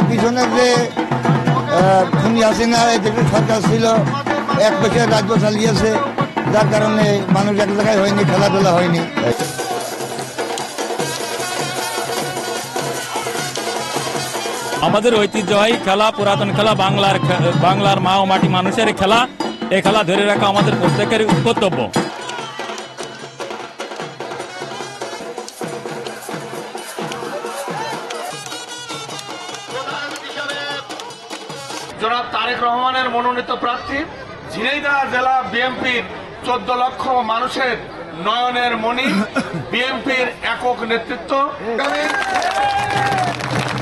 পিছনে যে খুনি হাসিনা সরকার ছিল 1 বছর রাজ্য চালিয়েছে, যার কারণে মানুষ এক জায়গায় হয়নি, খেলাধুলা হয়নি। আমাদের ঐতিহ্যবাহী খেলা, পুরাতন খেলা, বাংলার মা ও মাটি মানুষের খেলা, এই খেলা ধরে রাখা আমাদের প্রত্যেকের কর্তব্য। জনাব তারেক রহমানের মনোনীত প্রার্থী, ঝিনাইদহ জেলা বিএনপির 14 লক্ষ মানুষের নয়নের মণি, বিএনপির একক নেতৃত্ব।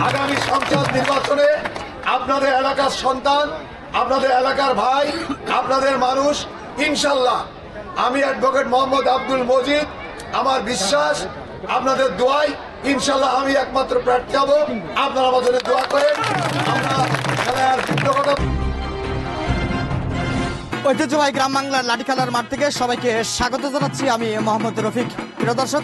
আগামী সংসদ নির্বাচনে আপনাদের এলাকার সন্তান, আপনাদের এলাকার ভাই, আপনাদের মানুষ, ইনশাল্লাহ আমি অ্যাডভোকেট মোহাম্মদ আব্দুল মজিদ, আমার বিশ্বাস আপনাদের দোয়ায় ইনশাল্লাহ আমি একমাত্র প্রার্থী হব। আপনারা আমাদের দোয়া করেন। আমরা খেলার ঐতিহ্যবাহী গ্রাম বাংলার লাঠি খেলার মাঠ থেকে সবাইকে স্বাগত জানাচ্ছি। আমি মোহাম্মদ রফিক। প্রিয় দর্শক,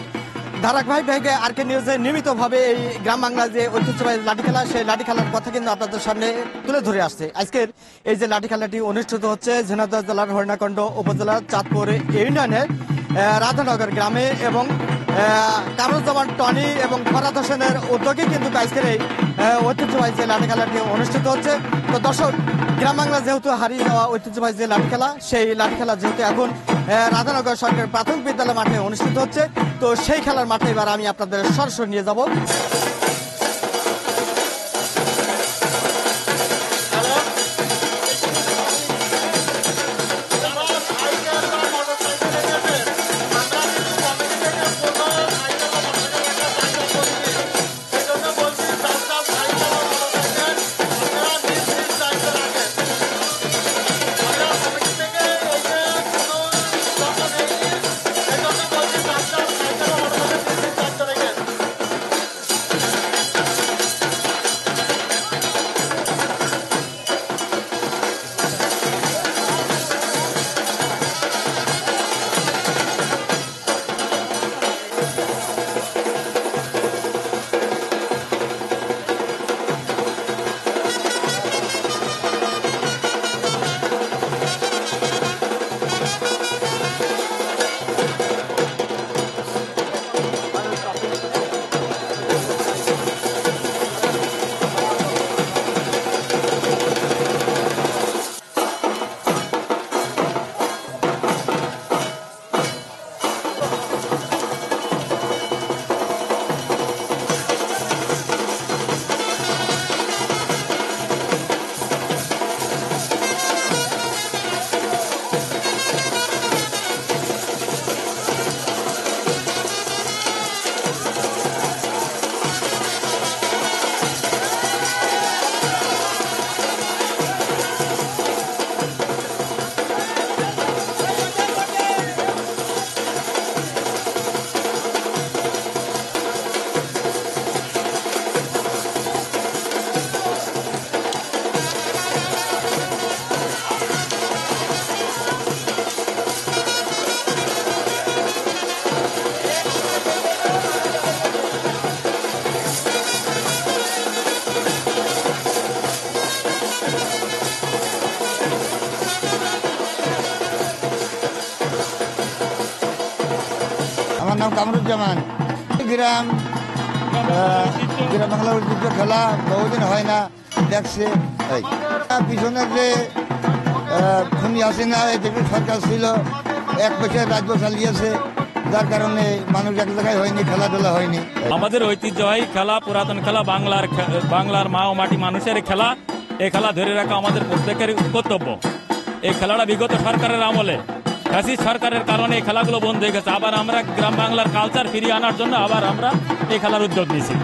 ধারাবাহিকভাবে আরকে নিউজে নিয়মিতভাবে এই গ্রাম বাংলার যে ঐতিহ্যবাহী লাঠি খেলা, সেই লাঠি খেলার কথা কিন্তু আপনাদের সামনে তুলে ধরে আসছে। আজকের এই যে লাঠি খেলাটি অনুষ্ঠিত হচ্ছে ঝিনাইদহ জেলার হরিণাকন্ড উপজেলার চাঁদপুর ইউনিয়নের রাধানগর গ্রামে এবং কামরুজ্জামান টনি এবং ফরাদ হোসেনের উদ্যোগে কিন্তু আজকের এই ঐতিহ্যবাহী যে লাঠি খেলাটি অনুষ্ঠিত হচ্ছে। তো দর্শক, গ্রাম বাংলা যেহেতু হারিয়ে যাওয়া ঐতিহ্যবাহী যে লাঠি খেলা, সেই লাঠি খেলা যেহেতু এখন রাধানগর সরকারি প্রাথমিক বিদ্যালয় মাঠে অনুষ্ঠিত হচ্ছে, তো সেই খেলার মাঠে এবার আমি আপনাদের সরাসরি নিয়ে যাব। আমার নাম কামরুজ্জামান। গ্রাম বাংলা ঐতিহ্য খেলা বহুদিন হয় না, দেখছে। পিছনে যে খুনি হাসিনা সরকার ছিল, 1 বছর রাজ্য চালিয়েছে, যার কারণে মানুষ এক জায়গায় হয়নি, খেলাধুলা হয়নি। আমাদের ঐতিহ্যবাহী খেলা, পুরাতন খেলা, বাংলার মা ও মাটি মানুষের খেলা, এই খেলা ধরে রাখা আমাদের প্রত্যেকের কর্তব্য। এই খেলাটা বিগত সরকারের আমলে, ফ্যাসিস্ট সরকারের কারণে এই খেলাগুলো বন্ধ হয়ে গেছে। আবার আমরা গ্রাম বাংলার কালচার ফিরিয়ে আনার জন্য আবার আমরা এই খেলার উদ্যোগ নিয়েছি।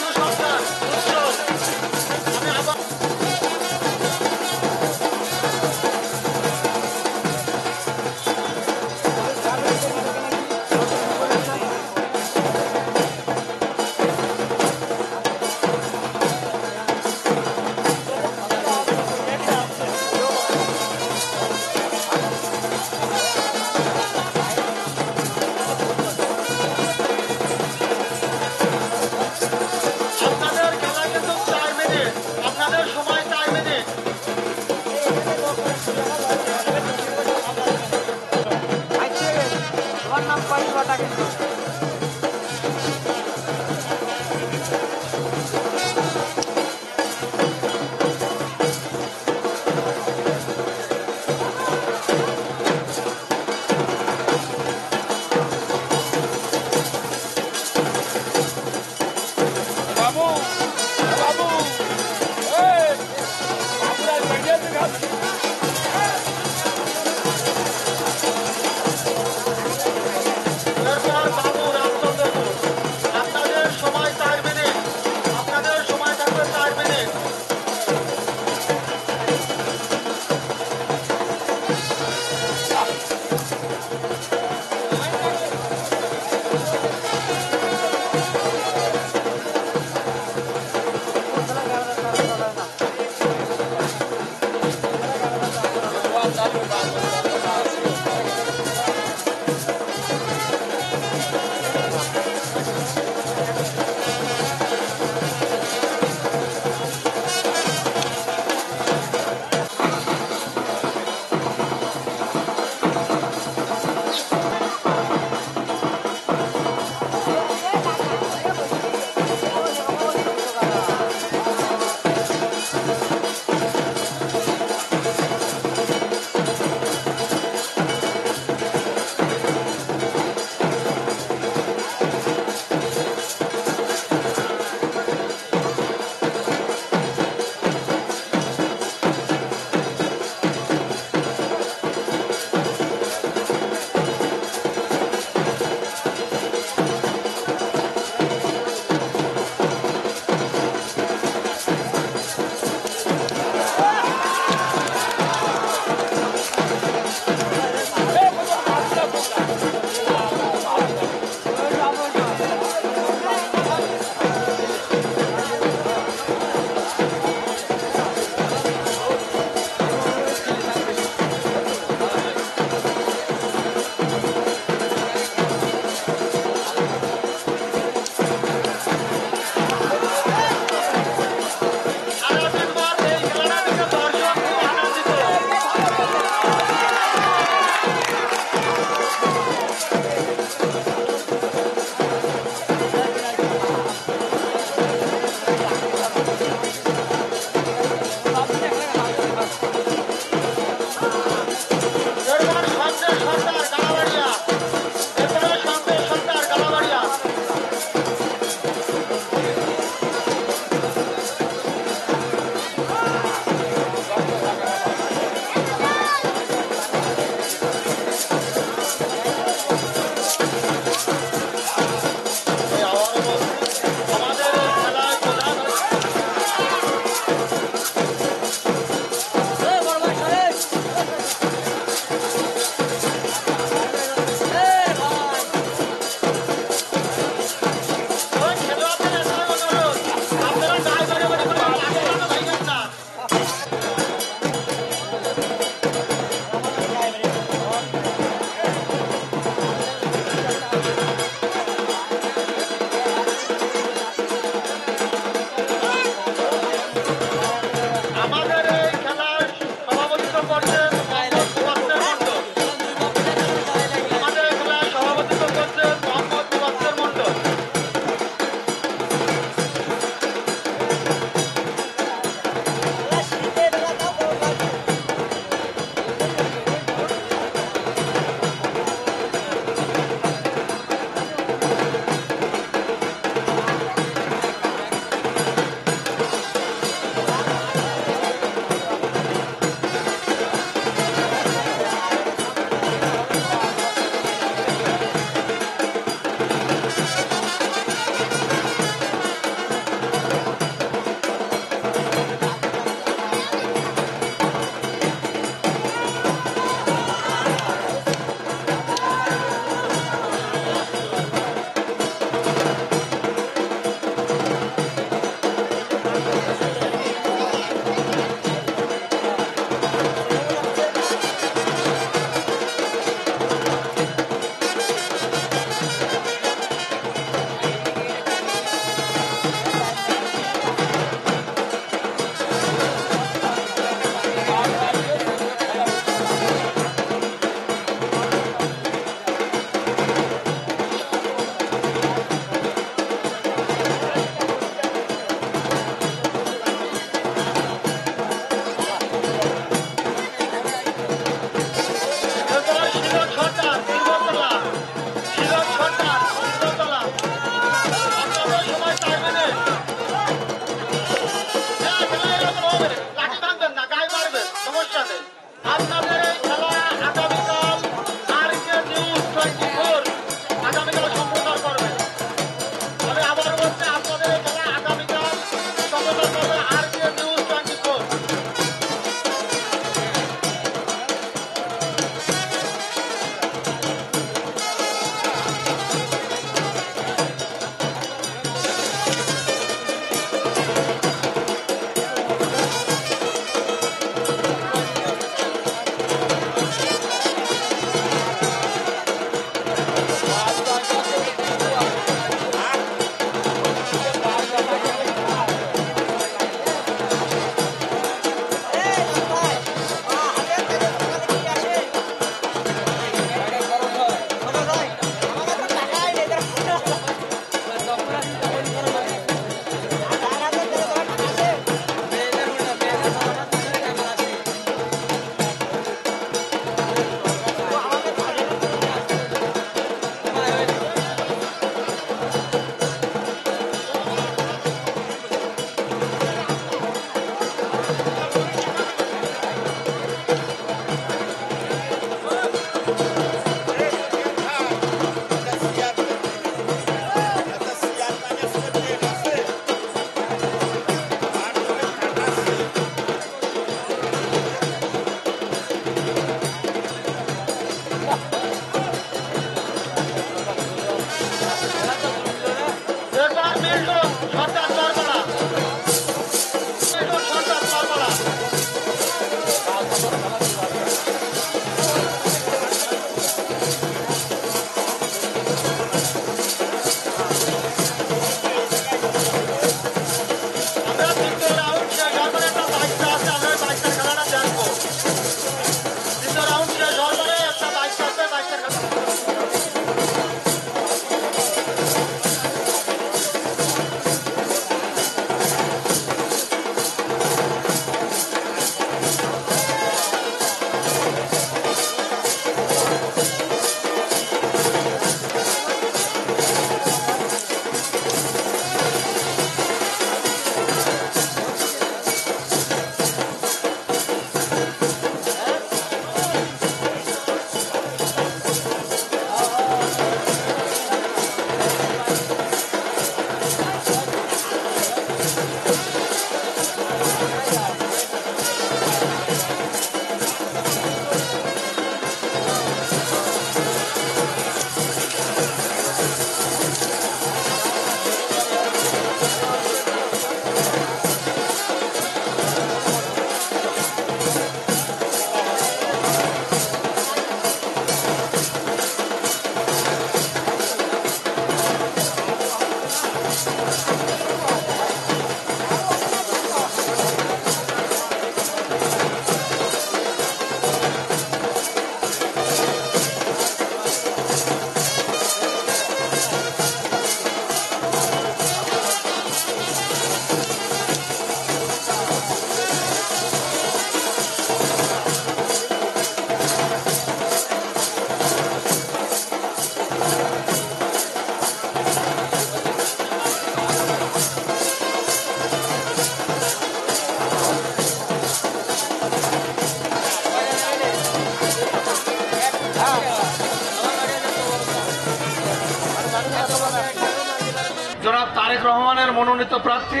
জনাব তারেক রহমানের মনোনীত প্রার্থী,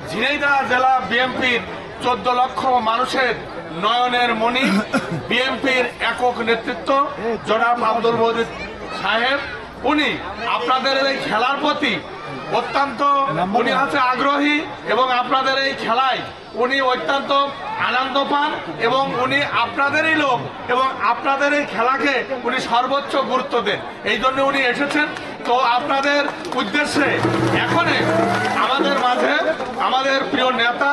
ঝিনাইদহ জেলা বিএনপির 14 লক্ষ মানুষের নয়নের মণি, বিএনপির একক নেতৃত্ব জনাব আব্দুল মজিদ সাহেব, উনি আপনাদের এই খেলার প্রতি অত্যন্ত উনি আছে আগ্রহী এবং আপনাদের এই খেলায় উনি অত্যন্ত আনন্দ পান এবং উনি আপনাদেরই লোক এবং আপনাদের এই খেলাকে উনি সর্বোচ্চ গুরুত্ব দেন। এই জন্য উনি এসেছেন। তো আপনাদের উদ্দেশ্যে এখনই আমাদের মাঝে আমাদের প্রিয় নেতা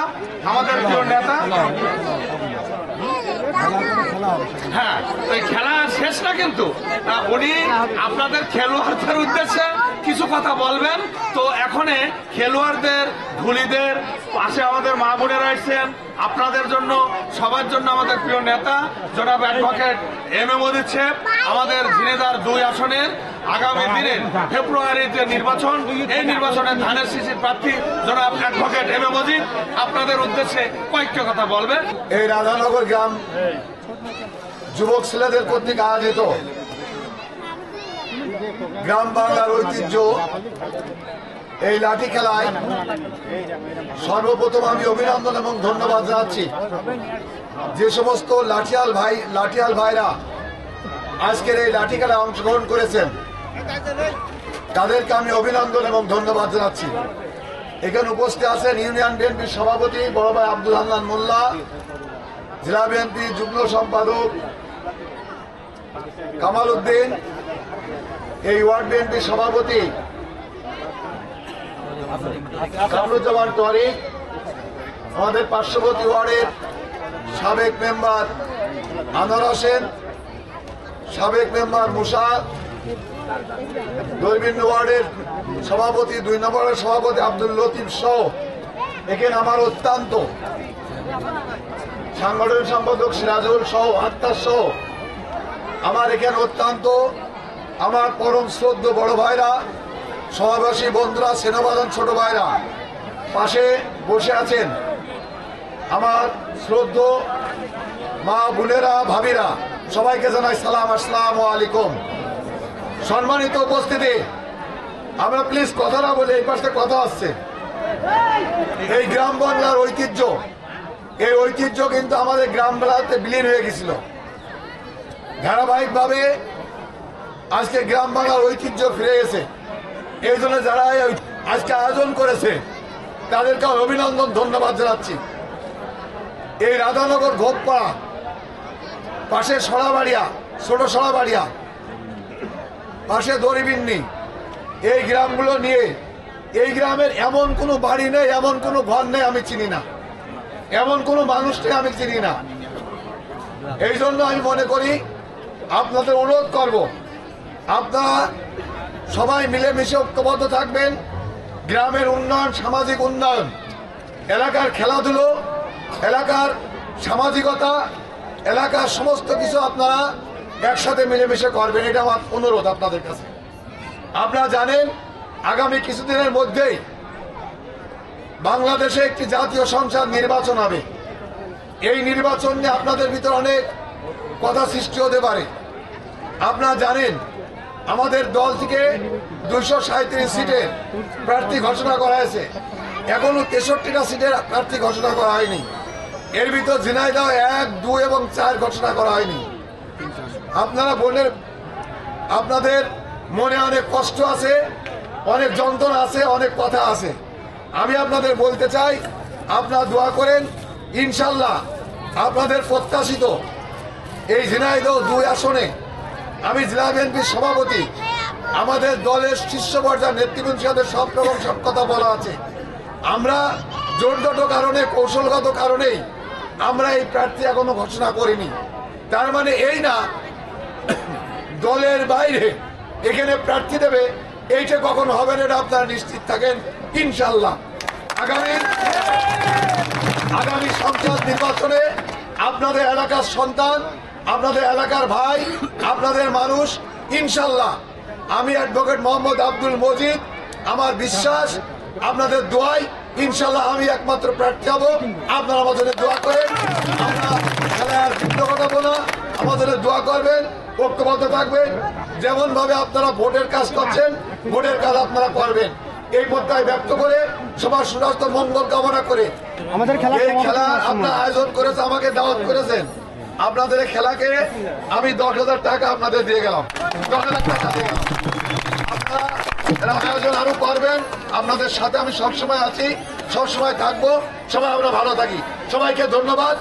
হ্যাঁ, এই খেলা শেষ না, কিন্তু উনি আপনাদের খেলোয়াড়দের উদ্দেশ্যে কিছু কথা বলবেন। তো এখনে খেলোয়াড়দের, ধুলিদের পাশে আমাদের মা বোনেরা এসেছেন আপনাদের জন্য, সবার জন্য আমাদের প্রিয় নেতা জনাব অ্যাডভোকেট এম এ মজিদ সাহেব, আমাদের ঝিনাইদহ 2 আসনের আগামী দিনের ফেব্রুয়ারির যে নির্বাচন, এই নির্বাচনে ধানের শীষের প্রার্থী জনাব অ্যাডভোকেট এম এ মজিদ আপনাদের উদ্দেশ্যে কয়েকটা কথা বলবেন। এই রাধানগর গ্রাম যুবক ছেলেদের কর্তৃক আয়োজিত গ্রাম বাংলার ঐতিহ্য এই লাঠি খেলায় সর্বপ্রথম আমি অভিনন্দন এবং ধন্যবাদ জানাচ্ছি যে সমস্ত লাঠিয়াল ভাইরা আজকের এই লাঠি খেলায় অংশগ্রহণ করেছেন, তাদেরকে আমি অভিনন্দন এবং ধন্যবাদ জানাচ্ছি। এখানে উপস্থিত আছেন ইউনিয়ন বিএনপির সভাপতি বড় ভাই আব্দুল হান্নান মোল্লা, জেলা বিএনপি যুগ্ম সম্পাদক কামাল উদ্দিন, এই ওয়ার্ড বিএনপির সভাপতি কামরুজ্জামান তরিক, আমাদের পার্শ্ববর্তী ওয়ার্ডের সাবেক মেম্বার আনোয়ার হোসেন, সাবেক মেম্বার মুসা, দৈবিন্দ ওয়ার্ডের সভাপতি 2 নম্বরের সভাপতি আব্দুল লতিফ সহ এখানে আমার অত্যন্ত সাংগঠনিক সম্পাদক সিরাজুল সহ আত্মার সহ আমার এখানে অত্যন্ত আমার পরম শ্রদ্ধ বড় ভাইরা, সমাবাসী বন্ধুরা, সেনাবাদন ছোট ভাইরা পাশে বসে আছেন, আমার শ্রদ্ধ মা বোনেরা, ভাবিরা, সবাইকে জানাই সালাম, আসসালামু আলাইকুম। সম্মানিত উপস্থিতি, আমরা প্লিজ কথাটা বলি, এই পাশে কথা আসছে। এই গ্রাম বাংলার ঐতিহ্য, এই ঐতিহ্য কিন্তু আমাদের গ্রাম বাংলাতে বিলীন হয়ে গেছিল। ধারাবাহিকভাবে আজকে গ্রাম বাংলার ঐতিহ্য ফিরে গেছে। এই জন্য যারা আজকে আয়োজন করেছে তাদেরকে অভিনন্দন, ধন্যবাদ জানাচ্ছি। এই রাধানগর ঘোপপাড়া, পাশে সরাবাড়িয়া, ছোট সরাবাড়িয়া, পাশে দড়িবিন্নি, এই গ্রামগুলো নিয়ে এই গ্রামের এমন কোনো বাড়ি নেই, এমন কোনো ঘর নেই আমি চিনি না, এমন কোনো মানুষ নেই আমি চিনি না। এই জন্য আমি মনে করি আপনাদের অনুরোধ করব, আপনারা সবাই মিলেমিশে ঐক্যবদ্ধ থাকবেন। গ্রামের উন্নয়ন, সামাজিক উন্নয়ন, এলাকার খেলাধুলো, এলাকার সামাজিকতা, এলাকার সমস্ত কিছু আপনারা একসাথে মিলেমিশে করবেন, এটা আমার অনুরোধ আপনাদের কাছে। আপনারা জানেন আগামী কিছুদিনের মধ্যেই বাংলাদেশে একটি জাতীয় সংসদ নির্বাচন হবে। এই নির্বাচন নিয়ে আপনাদের ভিতরে অনেক কথা সৃষ্টি হতে পারে। আপনারা জানেন আমাদের দল থেকে 237 সিটের প্রার্থী ঘোষণা করা হয়েছে, এখনো 63টা সিটের প্রার্থী ঘোষণা করা হয়নি। এর ভিতর ঝিনাইদহ 1, 2 এবং 4 ঘোষণা করা হয়নি। আপনাদের মনে অনেক কষ্ট আছে, অনেক যন্ত্রণা আছে, অনেক কথা আছে। আমি আপনাদের বলতে চাই, আপনারা দোয়া করেন, ইনশাল্লাহ আপনাদের প্রত্যাশিত এই ঝিনাইদহ 2 আসনে আমি জেলা বিএনপির সভাপতি, আমাদের দলের শীর্ষ পর্যায়ের নেতৃবৃন্দের সাথে সব রকম সব কথা বলা আছে। আমরা জোরদার কারণে, কৌশলগত কারণেই আমরা এই প্রার্থী এখনো ঘোষণা করিনি। তার মানে এই না দলের বাইরে এখানে প্রার্থী দেবে, এইটা কখনো হবে না, এটা আপনারা নিশ্চিত থাকেন। ইনশাল্লাহ আগামী সংসদ নির্বাচনে আপনাদের এলাকার সন্তান, আপনাদের এলাকার ভাই, আপনাদের মানুষ, ইনশাল্লাহ আমি অ্যাডভোকেট মোহাম্মদ আব্দুল মজিদ, আমার বিশ্বাস আপনাদের দোয়ায় ইনশাল্লাহ আমি একমাত্র প্রার্থী হব। আপনারা আমাদের দোয়া করেন, আমরা খেলার কথা বলা, আমাদের দোয়া করবেন, ঐক্যবদ্ধ থাকবেন। যেমন ভাবে আপনারা ভোটের কাজ করছেন, ভোটের কাজ আপনারা করবেন, এই প্রত্যয় ব্যক্ত করে সবার সুস্বাস্থ্য মঙ্গল কামনা করে আমাদের এই খেলা আপনার আয়োজন করেছে, আমাকে দাওয়াত করেছেন। আপনাদের এই খেলাকে আমি 10,000 টাকা আপনাদের দিয়ে গেলাম, 10,000 টাকা দিয়ে গেলাম। আপনারা এরা আয়োজন আরো করবেন, আপনাদের সাথে আমি সবসময় আছি, সবসময় থাকবো। সবাই আমরা ভালো থাকি, সবাইকে ধন্যবাদ।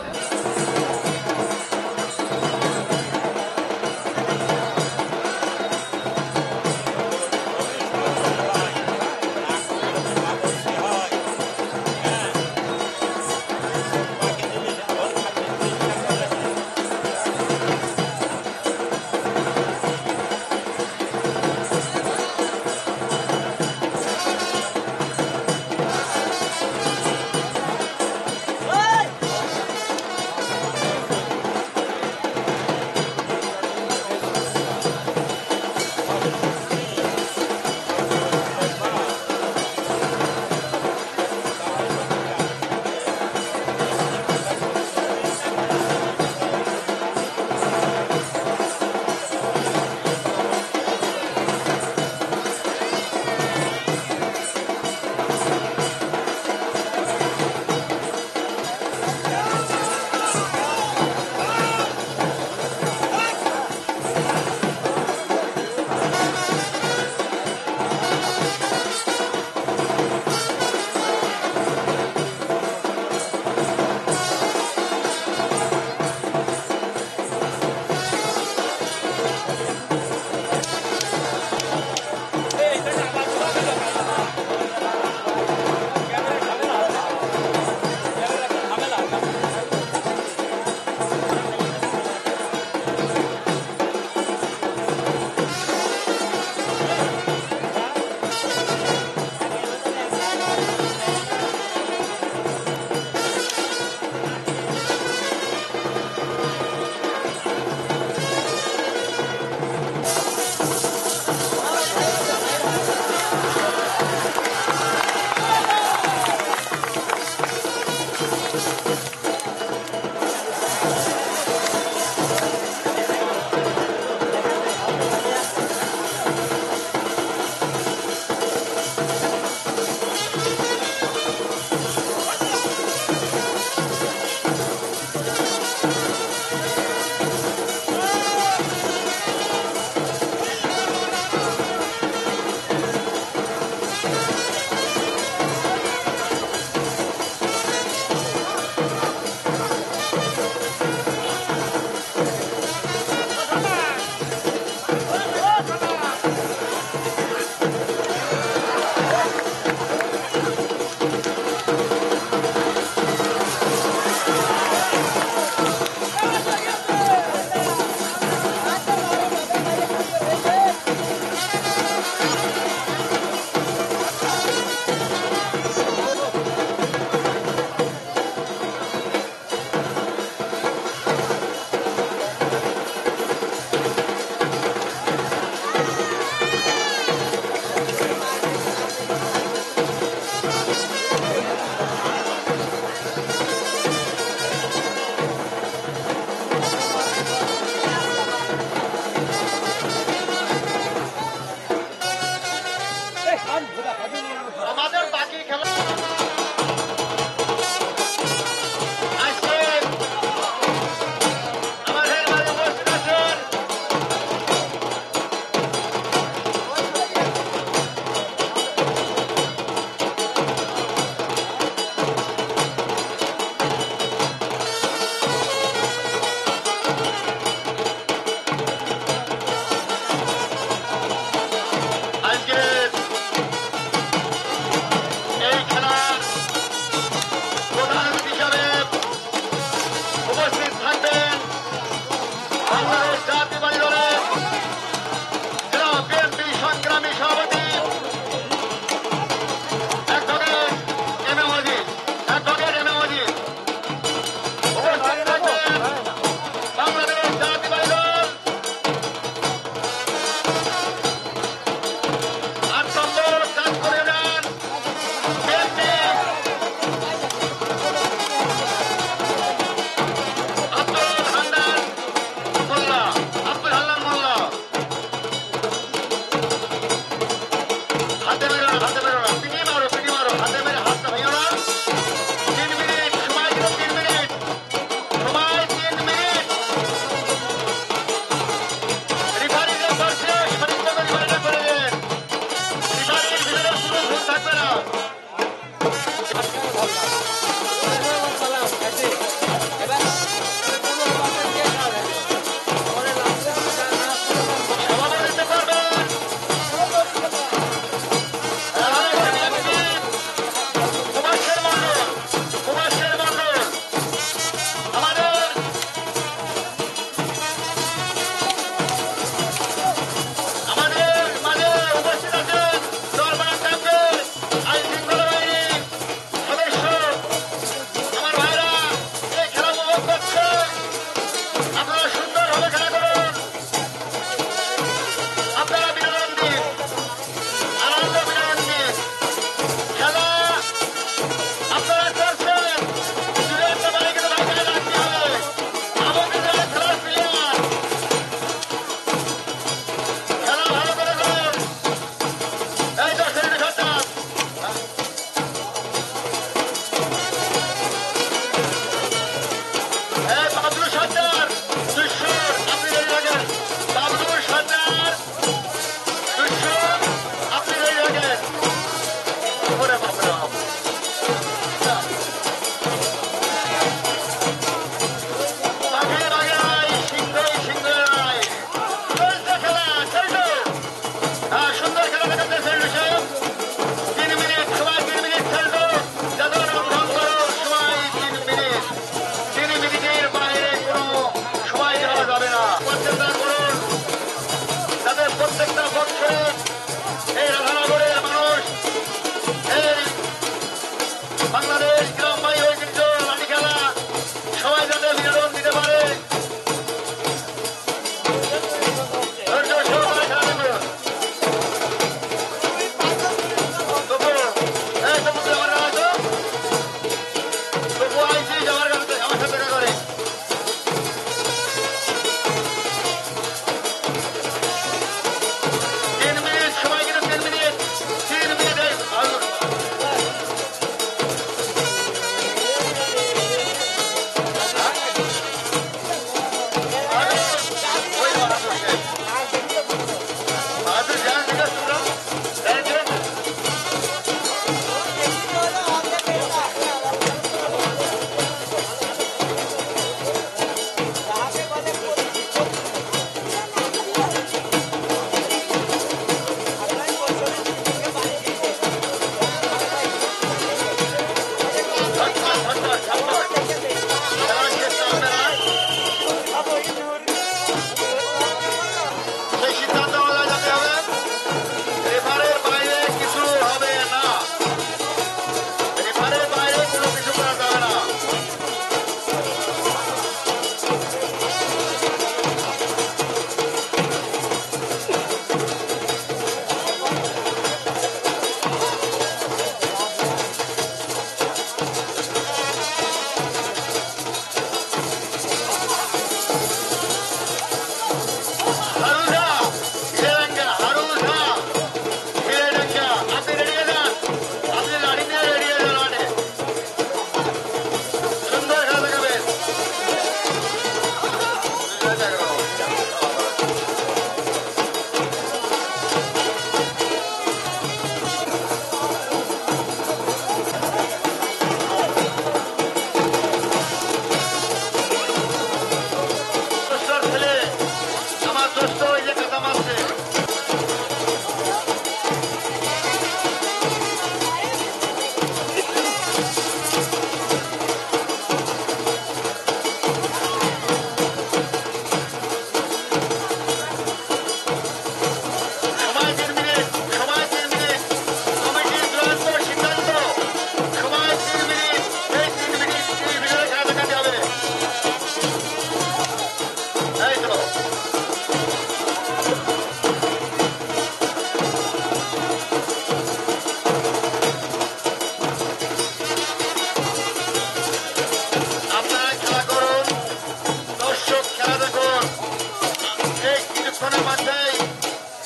নেই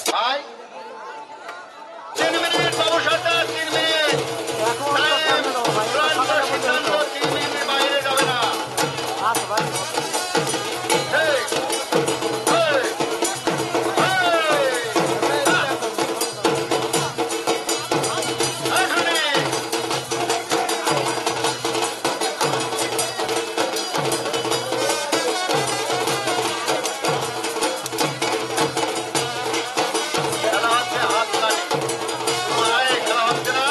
ভাই 3 মিনিট বাবু সরকার 3 মিনিট টাইম চূড়ান্ত সিদ্ধান্ত 3 মিনিটের বাইরে যাবে না এই, এই, এই, এখানে খেলা হচ্ছে হাত তালি খেলা হচ্ছে না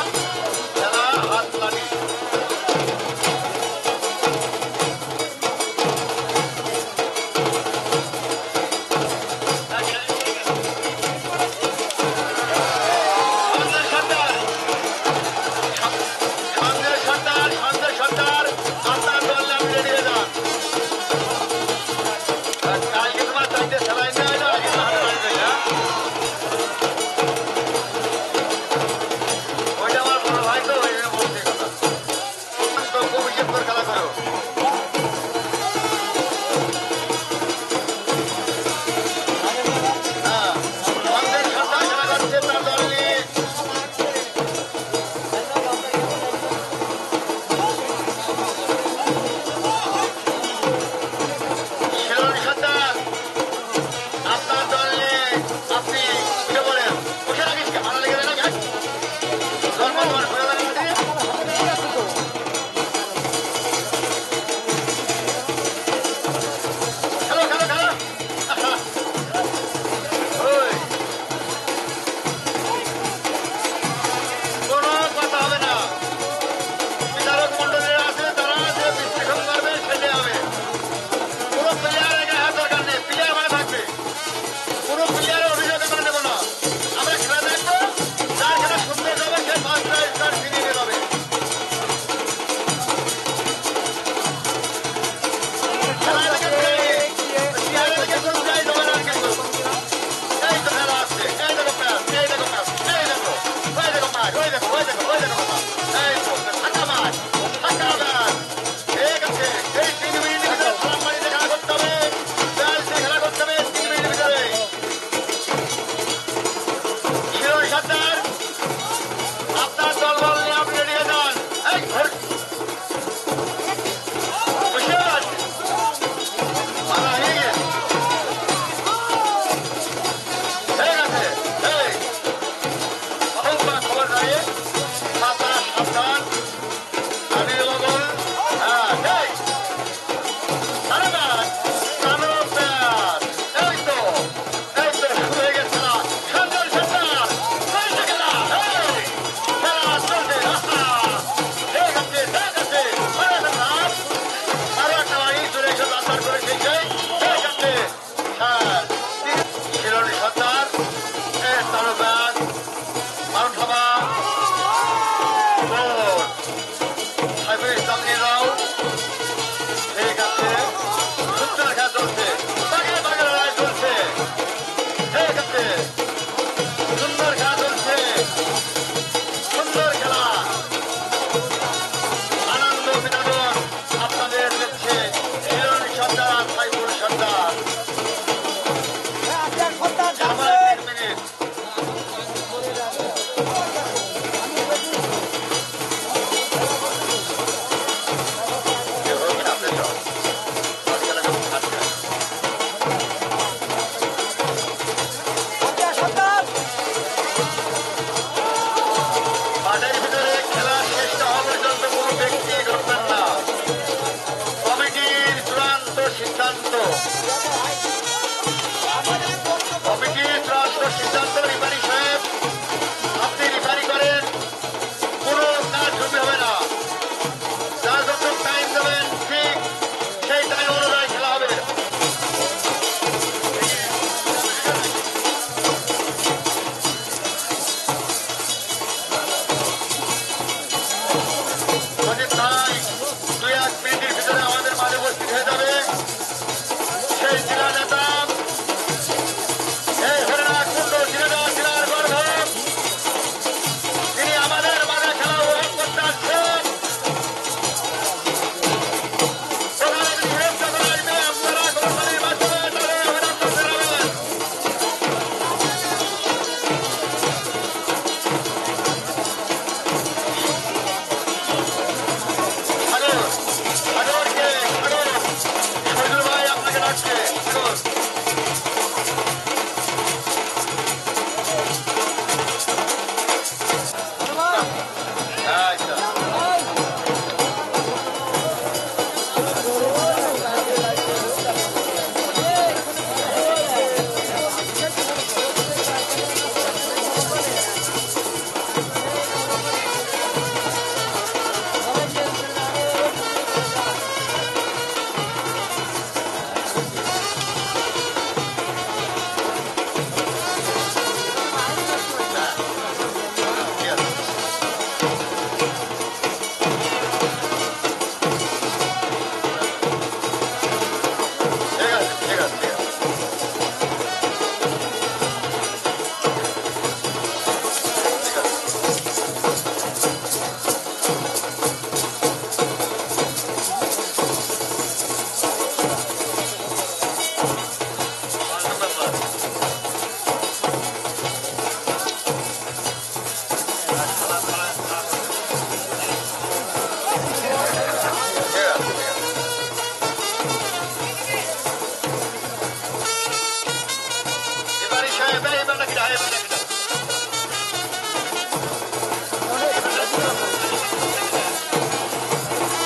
এবার এবার নাকি না এবার নাকি না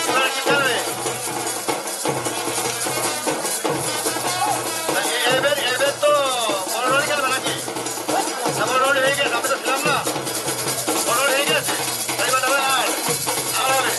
এবার কি খেলবে এবার এবার তো বড় রোড খেলবে নাকি বড় রোড হয়ে গেছে আমি তো ছিলাম না বড় রোড হয়ে গেছে এবার হবে আর হবে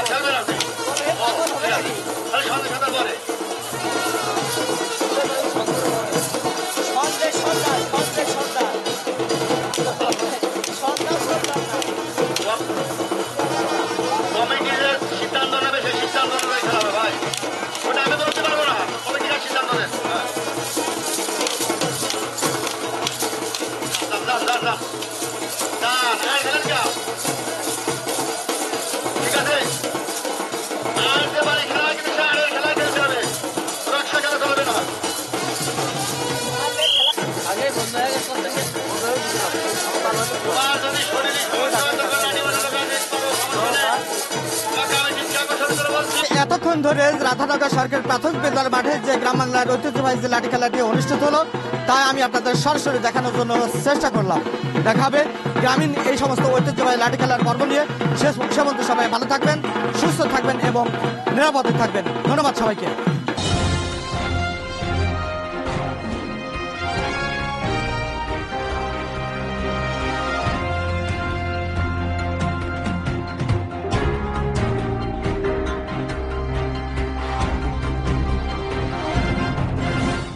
খেলবেন আপনি? ও, ঠিক আছে। তাহলে সামনে সাঁতার পরে। কমিটির সিদ্ধান্ত নেবে, সেই সিদ্ধান্ত অনুযায়ী খেলা হবে ভাই। ওটা আমি বলতে পারবো না, কমিটির সিদ্ধান্ত নেবে। ঠিক আছে, আর যে বাড়ি খেলা কিন্তু সে আড়ের খেলায় খেলতে হবে, রক্ষা খেলা চলবে না। তোমার যদি শরীরে সমস্যা হয় তখন লাঠি বাজাতে পারবে, কোনো সমস্যা নেই। তোমাকে আমি শিক্ষা আকর্ষণ করে বলছি। এতক্ষণ ধরে রাধানগর সরকারি প্রাথমিক বিদ্যালয় মাঠে যে গ্রাম বাংলার ঐতিহ্যবাহী যে লাঠি খেলাটি অনুষ্ঠিত হলো তাই আমি আপনাদের সরাসরি দেখানোর জন্য চেষ্টা করলাম। দেখাবে গ্রামীণ এই সমস্ত ঐতিহ্যবাহী লাঠি খেলার পর্ব নিয়ে। শেষ পর্যন্ত সবাই ভালো থাকবেন, সুস্থ থাকবেন এবং নিরাপদে থাকবেন। ধন্যবাদ সবাইকে।